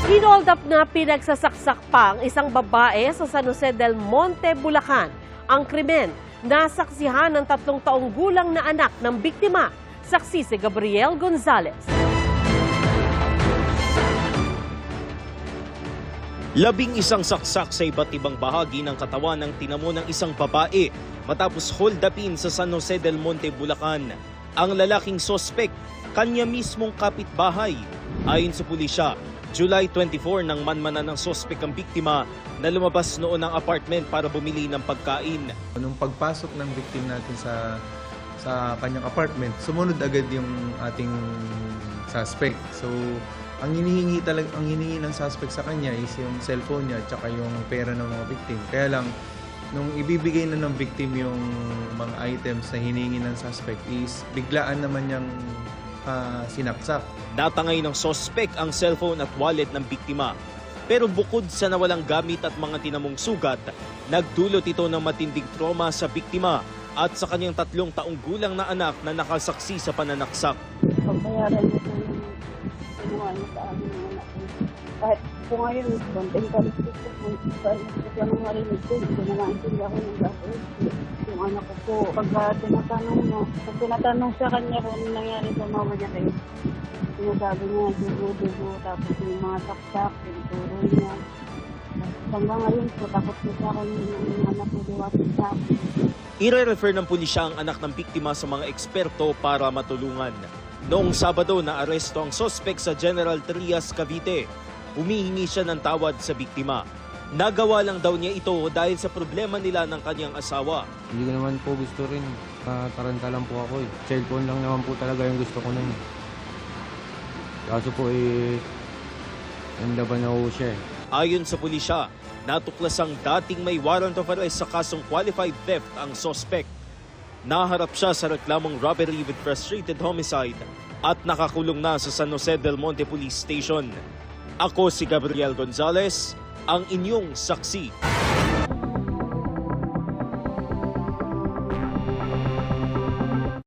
Hinold up na pinagsasaksak pa ang isang babae sa San Jose del Monte, Bulacan. Ang krimen, nasaksihan ng 3 taong gulang na anak ng biktima, saksi si Gabriel Gonzalez. 11 saksak sa iba't ibang bahagi ng katawan ng tinamo ng isang babae matapos hold upin sa San Jose del Monte, Bulacan. Ang lalaking sospek, kanya mismong kapitbahay. Ayon sa pulisya, July 24 nang manmanan ng sospek ang biktima na lumabas noon ng apartment para bumili ng pagkain. Nung pagpasok ng victim natin sa kanyang apartment, sumunod agad yung ating suspect. So, ang hinihingi ng suspect sa kanya is yung cellphone niya at saka yung pera ng mga victim. Kaya lang, nung ibibigay na ng victim yung mga items na hinihingi ng suspect is biglaan naman niyang sinaksak. Natangay ng sospek ang cellphone at wallet ng biktima. Pero bukod sa nawalang gamit at mga tinamong sugat, nagdulot ito ng matinding trauma sa biktima at sa kanyang 3 taong gulang na anak na nakasaksi sa pananaksak. Pagbayaran niyo po yung kinuha niyo sa amin ng anak ko. Kahit po ngayon, konting kalistik ko po. Kahit lang ang marinig ko, hindi ko na naintindihan ko ng gagawin. Yung anak ko po, pag tinatanong sa kanya kung ano nangyari sa mama niya kayo, sinasabi niya, dugo, tapos yung mga saksak, tinuturo niya. Hanggang ngayon po, takot po sa akin yung anak ko diwapit sa akin. Ire-refer ng pulisya ang anak ng biktima sa mga eksperto para matulungan. Noong Sabado, naaresto ang sospek sa General Trias, Cavite. Humihingi siya ng tawad sa biktima. Nagawa lang daw niya ito dahil sa problema nila ng kanyang asawa. Hindi ko naman po gusto rin. Taranta lang po ako eh. Cellphone lang naman po talaga yung gusto ko nun. Kaso po nandaban na po siya eh. Ayon sa pulisya, natuklasang dating may warrant of arrest sa kasong qualified theft ang sospek. Naharap siya sa reklamong robbery with frustrated homicide at nakakulong na sa San Jose del Monte Police Station. Ako si Gabriel Gonzalez, ang inyong saksi.